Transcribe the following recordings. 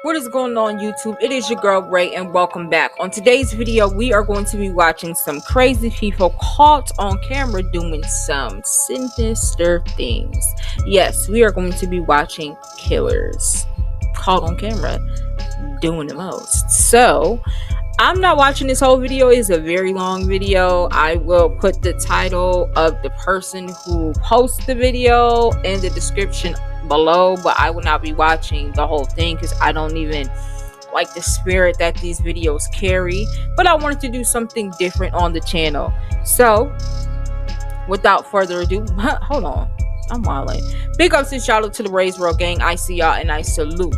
What is going on, YouTube? It is your girl Ray, and welcome back. On today's video, we are going to be watching some crazy people caught on camera doing some sinister things. Yes, we are going to be watching killers caught on camera doing the most. So I'm not watching this whole video. It's a very long video. I will put the title of the person who posts the video in the description below, but I will not be watching the whole thing because I don't even like the spirit that these videos carry. But I wanted to do something different on the channel. So without further ado, hold on, I'm wilding. Big ups and shout out to the Raise World Gang. I see y'all and I salute.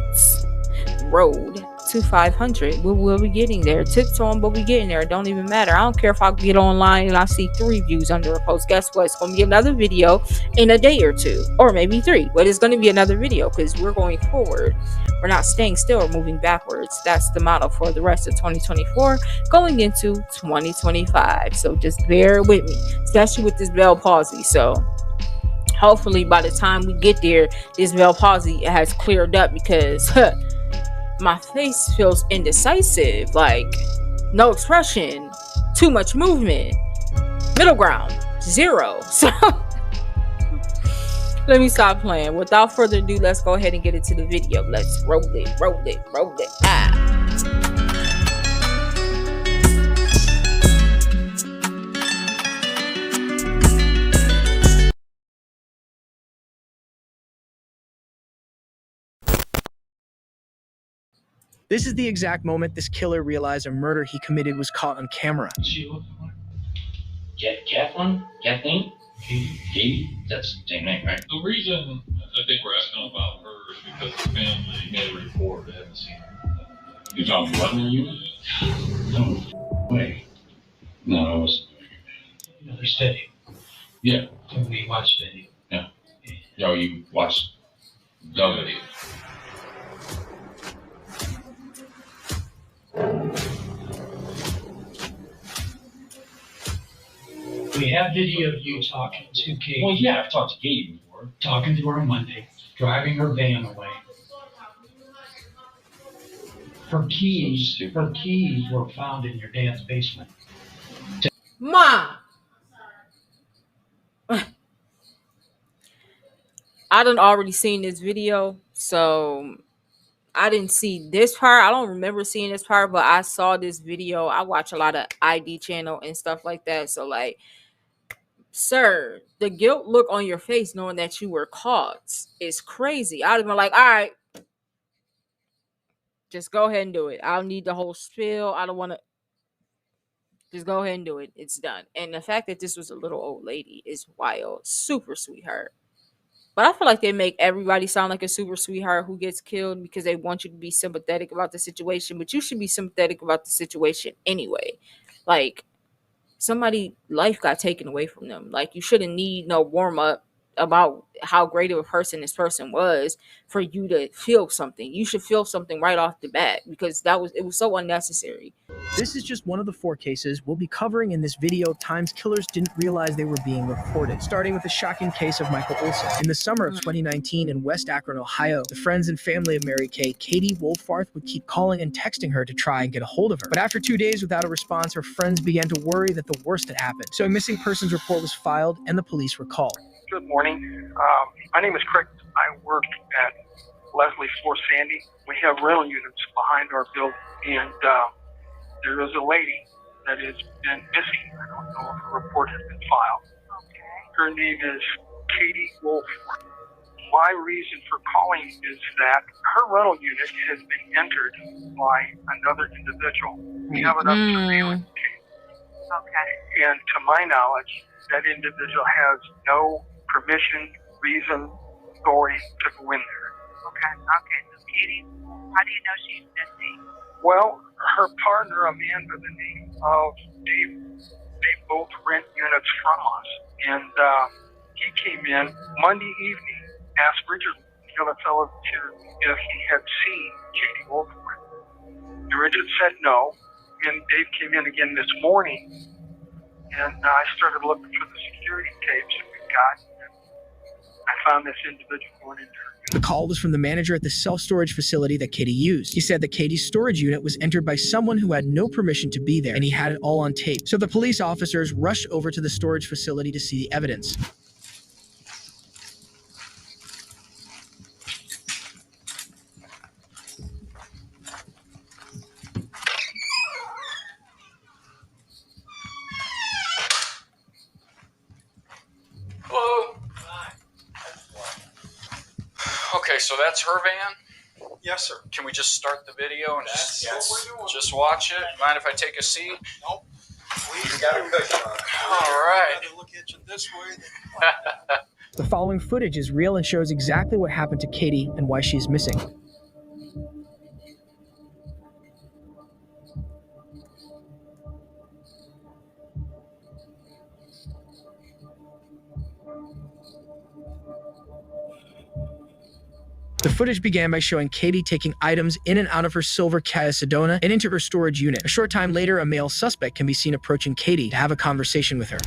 Road to 500. We'll be getting there. Tips on, but we getting there. It don't even matter. I don't care if I get online and I see 3 views under a post. Guess what? It's gonna be another video in a day or 2, or maybe 3. But it's gonna be another video because we're going forward. We're not staying still or moving backwards. That's the motto for the rest of 2024 going into 2025. So just bear with me, especially with this Bell palsy. So hopefully by the time we get there, this Bell palsy has cleared up because my face feels indecisive, like no expression, too much movement, middle ground, 0. So let me stop playing. Without further ado, let's go ahead and get into the video. Let's roll it. This is the exact moment this killer realized a murder he committed was caught on camera. Kathleen? Katie? That's the same name, right? The reason I think we're asking about her is because the family made a report they haven't seen her. You talking about the unit? No way. No, I wasn't. You steady. Yeah. Can we watch steady? Yeah. Yo, you watched the video. We have video of you talking to Katie. Well, yeah, I've talked to Katie before. Talking to her on Monday, driving her van away. Her keys were found in your dad's basement. Mom, I done already seen this video, so I didn't see this part. I don't remember seeing this part, but I saw this video. I watch a lot of ID channel and stuff like that. So like, sir, the guilt look on your face knowing that you were caught is crazy. I'd have been like, all right, just go ahead and do it. I don't need the whole spiel. I don't want to. Just go ahead and do it. It's done. And the fact that this was a little old lady is wild. Super sweetheart. But I feel like they make everybody sound like a super sweetheart who gets killed because they want you to be sympathetic about the situation. But you should be sympathetic about the situation anyway. Like, somebody life got taken away from them. Like, you shouldn't need no warm up about how great of a person this person was for you to feel something. You should feel something right off the bat because it was so unnecessary. This is just one of the 4 cases we'll be covering in this video. Times killers didn't realize they were being recorded, starting with the shocking case of Michael Olson. In the summer of 2019 in West Akron, Ohio, the friends and family of Mary Kay, Katie Wolfarth, would keep calling and texting her to try and get a hold of her. But after 2 days without a response, her friends began to worry that the worst had happened. So a missing persons report was filed and the police were called. Good morning. My name is Crick. I work at Leslie's Fort Sandy. We have rental units behind our building, and there is a lady that has been missing. I don't know if a report has been filed. Okay. Her name is Katie Wolfarth. My reason for calling is that her rental unit has been entered by another individual. We have it up to surveillance case. Okay. And to my knowledge, that individual has no permission, reason, authority to go in there. Okay. So Katie, how do you know she's missing? Well, her partner, a man by the name of Dave, they both rent units from us. And he came in Monday evening, asked Richard, the other fellow, if he had seen Katie Wolfarth. Richard said no, and Dave came in again this morning, and I started looking for the security tapes that we got. I found this individual going into her The call was from the manager at the self-storage facility that Katie used. He said that Katie's storage unit was entered by someone who had no permission to be there, and he had it all on tape. So the police officers rushed over to the storage facility to see the evidence. Hello. Okay, so that's her van? Yes, sir. Can we just start the video and That's what we're doing. just watch it? Mind if I take a seat? Nope. We got a cushion on it. All right. I'd rather look at you this way than The following footage is real and shows exactly what happened to Katie and why she's missing. The footage began by showing Katie taking items in and out of her silver Kia Sedona and into her storage unit. A short time later, a male suspect can be seen approaching Katie to have a conversation with her.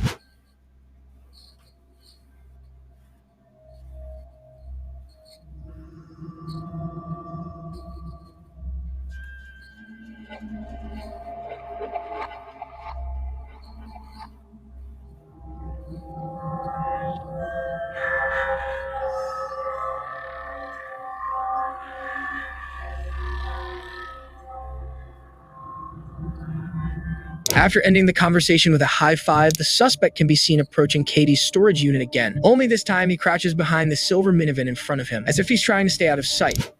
After ending the conversation with a high five, the suspect can be seen approaching Katie's storage unit again. Only this time, he crouches behind the silver minivan in front of him, as if he's trying to stay out of sight.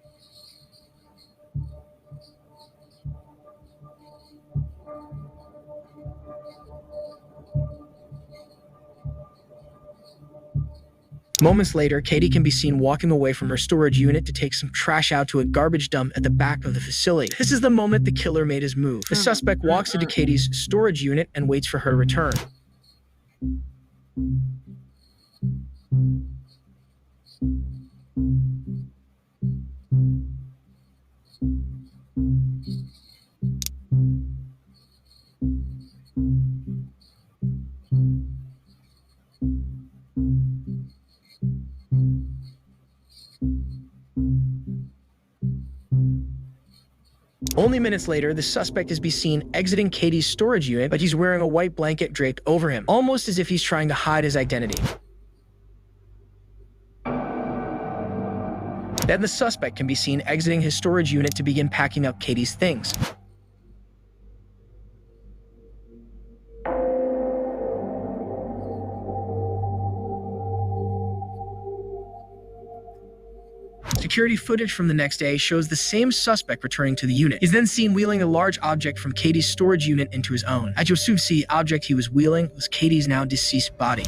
Moments later, Katie can be seen walking away from her storage unit to take some trash out to a garbage dump at the back of the facility. This is the moment the killer made his move. The suspect walks into Katie's storage unit and waits for her to return. Only minutes later, the suspect is seen exiting Katie's storage unit, but he's wearing a white blanket draped over him, almost as if he's trying to hide his identity. Then the suspect can be seen exiting his storage unit to begin packing up Katie's things. Security footage from the next day shows the same suspect returning to the unit. He's then seen wheeling a large object from Katie's storage unit into his own. As you'll soon see, the object he was wheeling was Katie's now deceased body.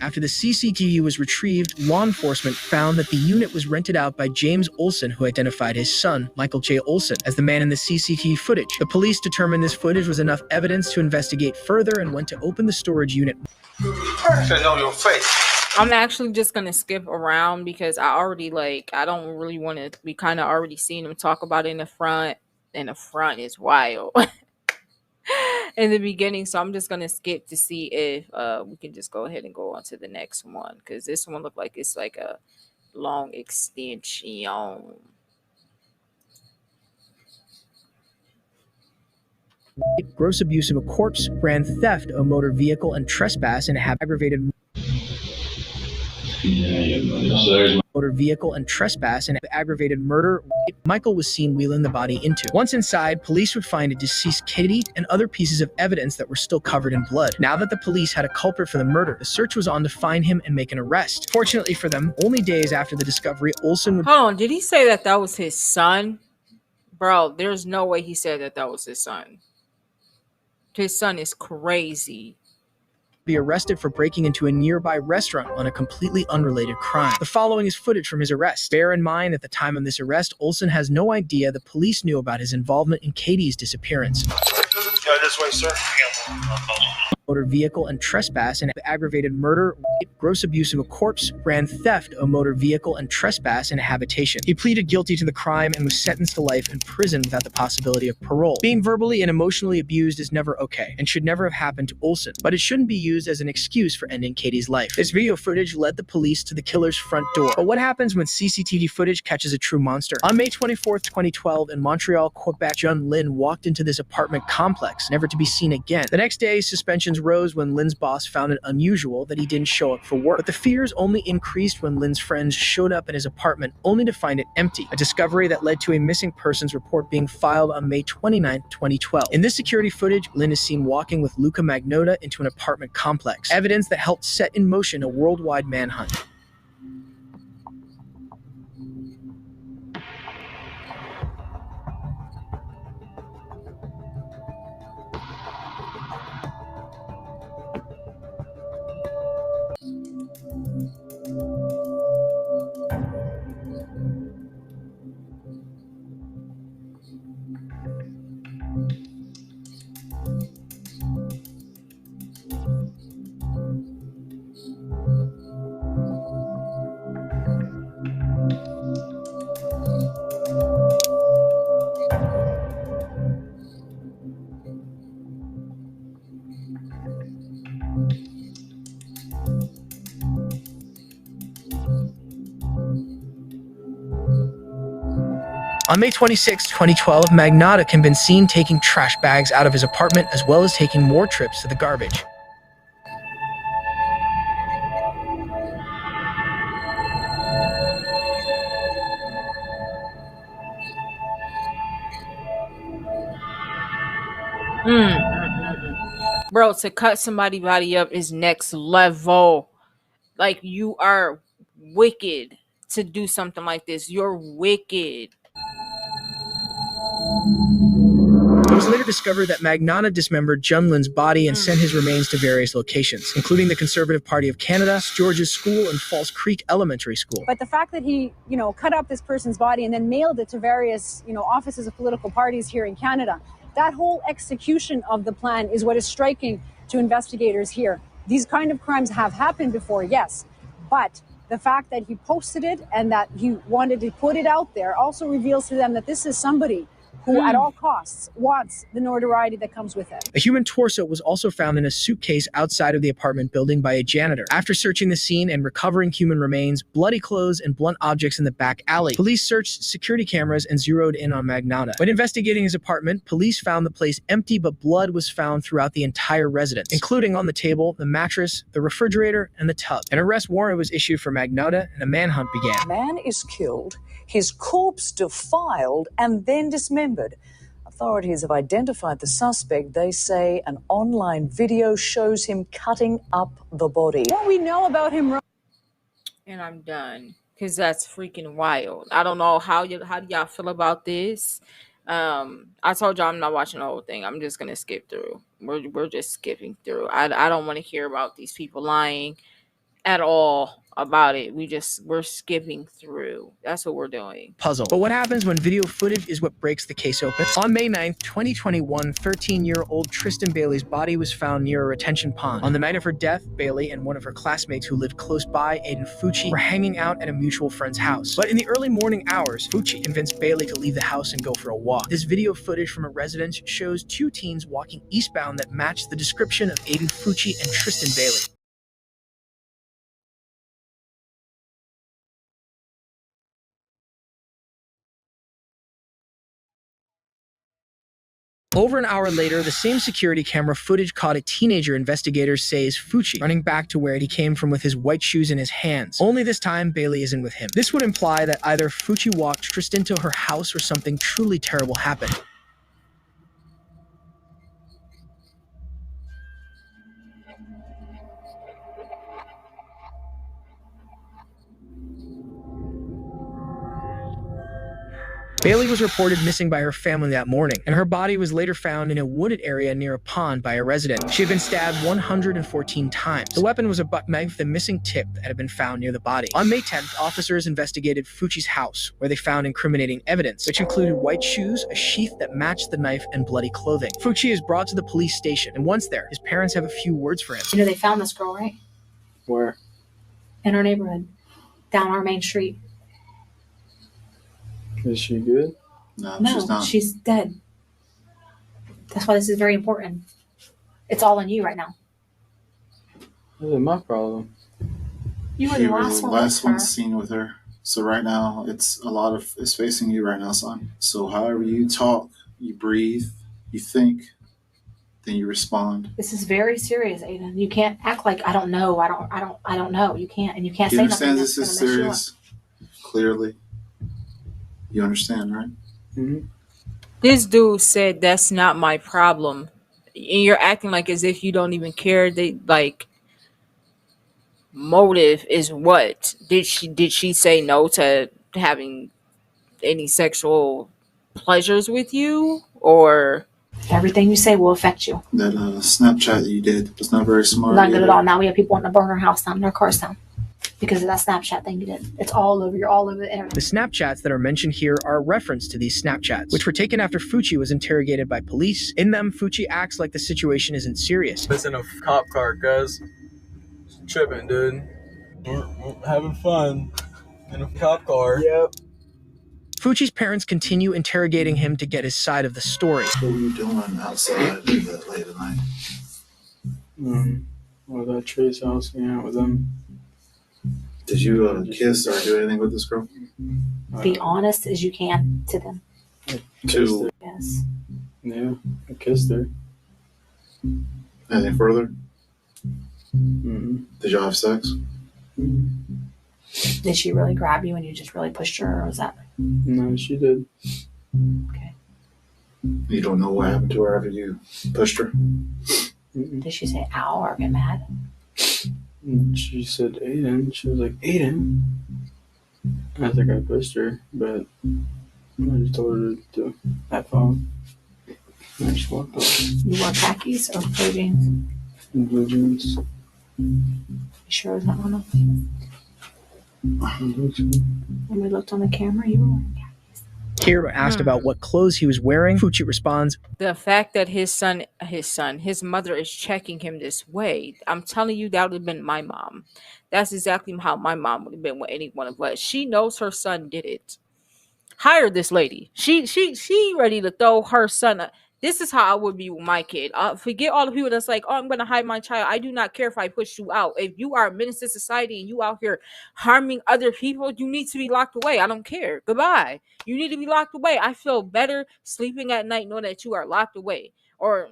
After the CCTV was retrieved, law enforcement found that the unit was rented out by James Olson, who identified his son, Michael J. Olson, as the man in the CCTV footage. The police determined this footage was enough evidence to investigate further and went to open the storage unit. perfect on your face. I'm actually just gonna skip around because I already I don't really want to. We kind of already seen him talk about it in the front, and the front is wild in the beginning. So I'm just gonna skip to see if we can just go ahead and go on to the next one, because this one looked like it's like a long extension. Gross abuse of a corpse, grand theft of a motor vehicle, and trespass and aggravated motor vehicle and trespass and aggravated murder. Michael was seen wheeling the body into. Once inside, police would find a deceased kitty and other pieces of evidence that were still covered in blood. Now that the police had a culprit for the murder, the search was on to find him and make an arrest. Fortunately for them, only days after the discovery, Olson would— Hold on, did he say that that was his son? Bro, there's no way he said that that was his son. His son is crazy. Be arrested for breaking into a nearby restaurant on a completely unrelated crime. The following is footage from his arrest. Bear in mind, at the time of this arrest, Olson has no idea the police knew about his involvement in Katie's disappearance. This way, sir. Motor vehicle and trespass and aggravated murder, gross abuse of a corpse, grand theft of motor vehicle and trespass in a habitation. He pleaded guilty to the crime and was sentenced to life in prison without the possibility of parole. Being verbally and emotionally abused is never okay and should never have happened to Olson, but it shouldn't be used as an excuse for ending Katie's life. This video footage led the police to the killer's front door. But what happens when CCTV footage catches a true monster? On May 24th, 2012, in Montreal, Quebec, John Lynn walked into this apartment complex, never to be seen again. The next day, suspensions rose when Lynn's boss found it unusual that he didn't show up for work. But the fears only increased when Lynn's friends showed up at his apartment only to find it empty, a discovery that led to a missing persons report being filed on May 29, 2012. In this security footage, Lynn is seen walking with Luka Magnotta into an apartment complex, evidence that helped set in motion a worldwide manhunt. On May 26, 2012, Magnotta can be seen taking trash bags out of his apartment as well as taking more trips to the garbage. Bro, to cut somebody's body up is next level. Like, you are wicked to do something like this. You're wicked. It was later discovered that Magnotta dismembered Junlin's body and sent his remains to various locations, including the Conservative Party of Canada, George's School, and Falls Creek Elementary School. But the fact that he, cut up this person's body and then mailed it to various, offices of political parties here in Canada, that whole execution of the plan is what is striking to investigators here. These kind of crimes have happened before, yes, but the fact that he posted it and that he wanted to put it out there also reveals to them that this is somebody who at all costs wants the notoriety that comes with it. A human torso was also found in a suitcase outside of the apartment building by a janitor. After searching the scene and recovering human remains, bloody clothes, and blunt objects in the back alley, police searched security cameras and zeroed in on Magnotta. When investigating his apartment, police found the place empty, but blood was found throughout the entire residence, including on the table, the mattress, the refrigerator, and the tub. An arrest warrant was issued for Magnotta, and a manhunt began. A man is killed, his corpse defiled, and then dismembered. Authorities have identified the suspect. They say an online video shows him cutting up the body. What we know about him... And I'm done, because that's freaking wild. I don't know how do y'all feel about this. I told y'all I'm not watching the whole thing. I'm just gonna skip through. We're just skipping through. I don't want to hear about these people lying at all about it. We're skipping through. That's what we're doing. Puzzle. But what happens when video footage is what breaks the case open? On May 9th, 2021, 13-year-old Tristyn Bailey's body was found near a retention pond. On the night of her death, Bailey and one of her classmates who lived close by, Aiden Fucci, were hanging out at a mutual friend's house. But in the early morning hours, Fucci convinced Bailey to leave the house and go for a walk. This video footage from a residence shows two teens walking eastbound that matched the description of Aiden Fucci and Tristyn Bailey. Over an hour later, the same security camera footage caught a teenager investigators say is Fucci, running back to where he came from with his white shoes in his hands. Only this time, Bailey isn't with him. This would imply that either Fucci walked Tristyn to her house or something truly terrible happened. Bailey was reported missing by her family that morning, and her body was later found in a wooded area near a pond by a resident. She had been stabbed 114 times. The weapon was a butt knife, the missing tip that had been found near the body. On May 10th, officers investigated Fuchi's house, where they found incriminating evidence, which included white shoes, a sheath that matched the knife, and bloody clothing. Fuchi is brought to the police station, and once there, his parents have a few words for him. You know they found this girl, right? Where? In our neighborhood, down our main street. Is she good? No, she's not. She's dead. That's why this is very important. It's all on you right now. This isn't my problem. You were the last one seen with her. So right now, it's facing you right now, son. So however you talk, you breathe, you think, then you respond. This is very serious, Aiden. You can't act like I don't know. I don't know. You can't, and you can't say nothing. You understand this is serious? Clearly. You understand, right? Mm-hmm. This dude said that's not my problem. And you're acting like as if you don't even care. They like motive is what? Did she say no to having any sexual pleasures with you? Or everything you say will affect you. That Snapchat that you did was not very smart. Not good at all. Now we have people wanting to burn our house down, their cars down, because of that Snapchat thing you did. It's all over. You're all over the internet. The Snapchats that are mentioned here are a reference to these Snapchats, which were taken after Fuchi was interrogated by police. In them, Fuchi acts like the situation isn't serious. It's in a cop car, cuz. Tripping, dude. We're having fun in a cop car. Yep. Fuchi's parents continue interrogating him to get his side of the story. What were you doing outside that late at night? I was at Trey's house, hanging out with them. Did you kiss or do anything with this girl? Be honest as you can to them. Yes. Yeah, I kissed her. Anything further? Mm-hmm. Did y'all have sex? Did she really grab you and you just really pushed her, or was that? No, she did. Okay. You don't know what happened to her after you pushed her? Mm-mm. Did she say ow or get mad? She said Aiden. She was like, Aiden. I think I pushed her, but I just told her to F off. And I just walked off. You wore khakis or blue jeans? Blue jeans. You sure it was not one of them? When we looked on the camera, you were wearing khakis. Here, asked about what clothes he was wearing, Fuchi responds, the fact that his mother is checking him this way, I'm telling you, that would have been my mom. That's exactly how my mom would have been with any one of us. She knows her son did it. Hire this lady. She ready to throw her son. This is how I would be with my kid. Forget all the people that's like, oh, I'm going to hide my child. I do not care if I push you out. If you are a menace to society and you out here harming other people, you need to be locked away. I don't care. Goodbye. You need to be locked away. I feel better sleeping at night knowing that you are locked away. Or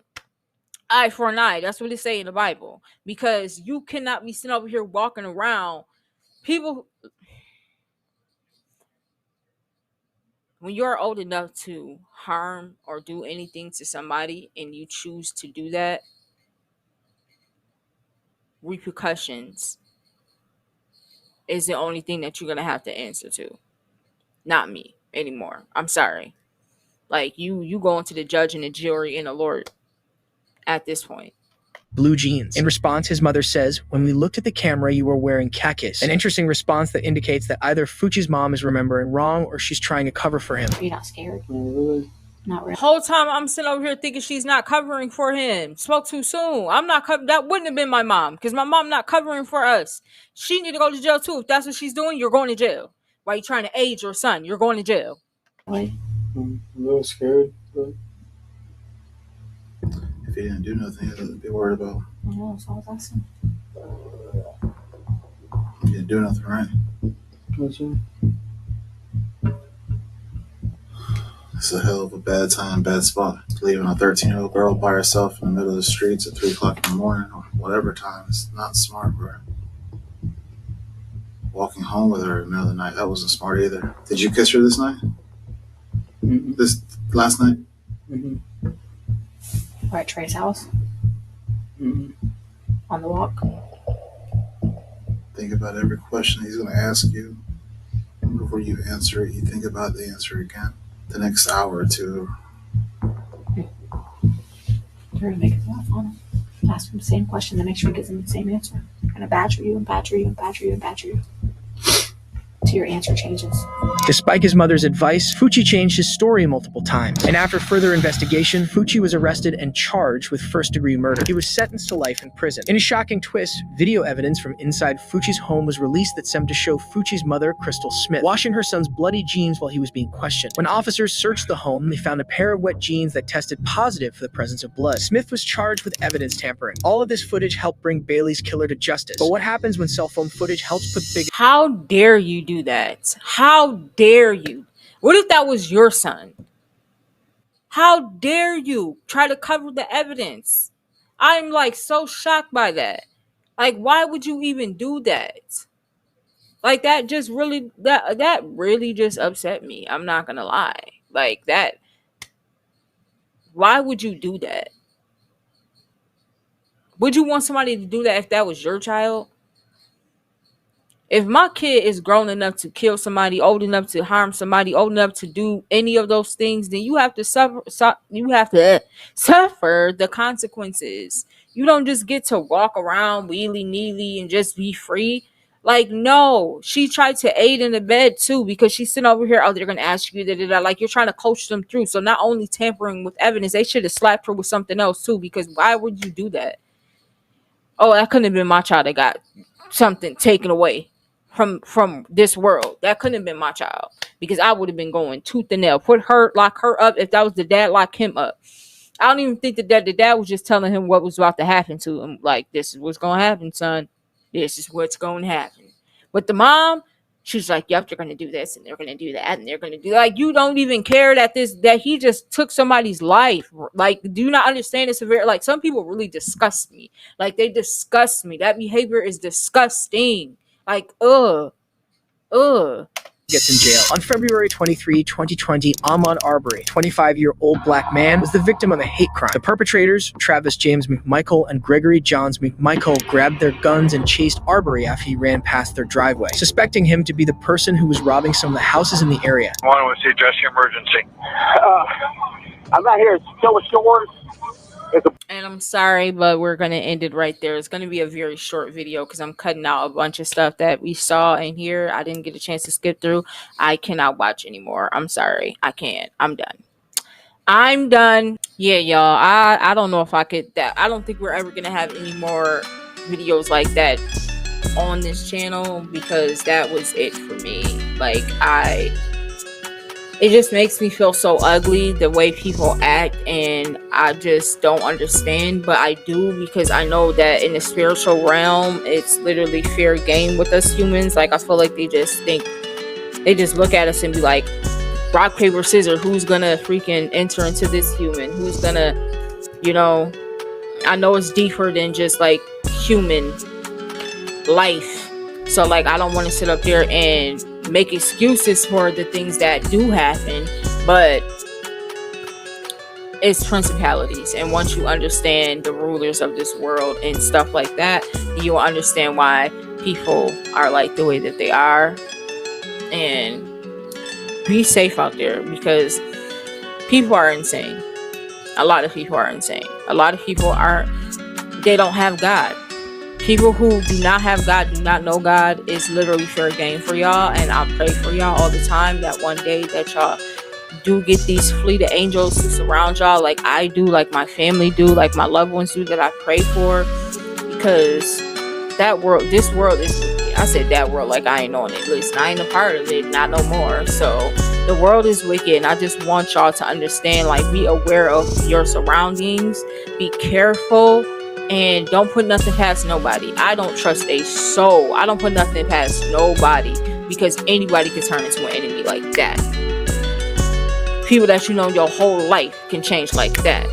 eye for an eye. That's what it say in the Bible. Because you cannot be sitting over here walking around. People... When you're old enough to harm or do anything to somebody and you choose to do that, repercussions is the only thing that you're going to have to answer to. Not me anymore. I'm sorry. Like, you going to the judge and the jury and the Lord at this point. Blue jeans. In response, his mother says, when we looked at the camera, you were wearing khakis. An interesting response that indicates that either Fuchi's mom is remembering wrong or she's trying to cover for him. You're not scared? Really? Not really. Whole time I'm sitting over here thinking she's not covering for him. Spoke too soon. I'm not covering. That wouldn't have been my mom, because my mom not covering for us. She need to go to jail too. If that's what she's doing, you're going to jail. Why you trying to age your son? You're going to jail. Wait. I'm a little scared, but if he didn't do nothing, he'd be worried about. I know, that's all I was asking. He didn't do nothing, right? what's that? It's a hell of a bad time, bad spot. Leaving a 13-year-old girl by herself in the middle of the streets at 3 o'clock in the morning or whatever time is not smart, bro. Walking home with her in the middle of the night, that wasn't smart either. Did you kiss her this night? Mm-mm. This last night? Mm-hmm. We're at Trey's house. Mm-hmm. On the walk. Think about every question he's going to ask you. Before you answer it, you think about the answer again. the next hour or two. You're gonna make it laugh on him. Ask him the same question to make sure he gives him the same answer. I'm gonna badger you and badger you and badger you and badger you till your answer changes. Despite his mother's advice, Fucci changed his story multiple times. And after further investigation, Fucci was arrested and charged with first-degree murder. He was sentenced to life in prison. In a shocking twist, video evidence from inside Fucci's home was released that seemed to show Fucci's mother, Crystal Smith, washing her son's bloody jeans while he was being questioned. When officers searched the home, they found a pair of wet jeans that tested positive for the presence of blood. Smith was charged with evidence tampering. All of this footage helped bring Bailey's killer to justice. But what happens when cell phone footage helps put big... How dare you do that? How dare you? What if that was your son? How dare you try to cover the evidence? I'm like so shocked by that. Like, why would you even do that? Like, that just really, that really just upset me. I'm not gonna lie. Like, that, why would you do that? Would you want somebody to do that if that was your child? If my kid is grown enough to kill somebody, old enough to harm somebody, old enough to do any of those things, then you have to suffer. You have to suffer the consequences. You don't just get to walk around willy-nilly and just be free. Like, no, she tried to aid in the bed too, because she's sitting over here. Oh, they're gonna ask you that. Like, you're trying to coach them through. So not only tampering with evidence, they should have slapped her with something else too. Because why would you do that? Oh, that couldn't have been my child that got something taken away from this world. That couldn't have been my child, because I would have been going tooth and nail. Lock her up. If that was the dad, lock him up. I don't even think that the dad was just telling him what was about to happen to him. Like, this is what's going to happen, son. This is what's going to happen. But the mom, she's like, yep, they're going to do this and they're going to do that and they're going to do, like, you don't even care that he just took somebody's life. Like, do you not understand the severity? Like, some people really disgust me. Like, they disgust me. That behavior is disgusting. Like, ugh. Gets in jail. On February 23, 2020, Ahmaud Arbery, 25-year-old black man, was the victim of a hate crime. The perpetrators, Travis James McMichael and Gregory Johns McMichael, grabbed their guns and chased Arbery after he ran past their driveway, suspecting him to be the person who was robbing some of the houses in the area. One was the address emergency. I'm not here. It's still shores. And I'm sorry, but we're going to end it right there. It's going to be a very short video because I'm cutting out a bunch of stuff that we saw in here. I didn't get a chance to skip through. I cannot watch anymore. I'm sorry. I can't. I'm done. Yeah, y'all. I don't know if I could. I don't think we're ever going to have any more videos like that on this channel, because that was it for me. Like, it just makes me feel so ugly the way people act, and I just don't understand. But I do, because I know that in the spiritual realm, it's literally fair game with us humans. Like, I feel like they just look at us and be like, rock, paper, scissors, who's gonna freaking enter into this human? Who's gonna, I know it's deeper than just like human life. So, like, I don't want to sit up there and make excuses for the things that do happen, but it's principalities. And once you understand the rulers of this world and stuff like that, you will understand why people are like the way that they are. And be safe out there, because people are insane. A lot of people are insane. A lot of people they don't have God. People who do not have God, do not know God, is literally fair game for y'all. And I pray for y'all all the time that one day that y'all do get these fleet of angels to surround y'all, like I do, like my family do, like my loved ones do, that I pray for. Because this world is, I said that world like I ain't on it. Listen, I ain't a part of it, not no more. So the world is wicked, and I just want y'all to understand, like, be aware of your surroundings, be careful, and don't put nothing past nobody. I don't trust a soul. I don't put nothing past nobody, because anybody can turn into an enemy like that. People that you know your whole life can change like that.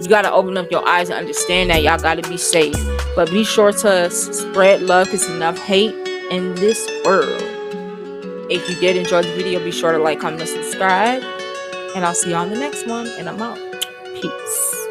You got to open up your eyes and understand that y'all got to be safe. But be sure to spread love, because enough hate in this world. If you did enjoy the video, be sure to like, comment, and subscribe. And I'll see you on the next one. And I'm out. Peace.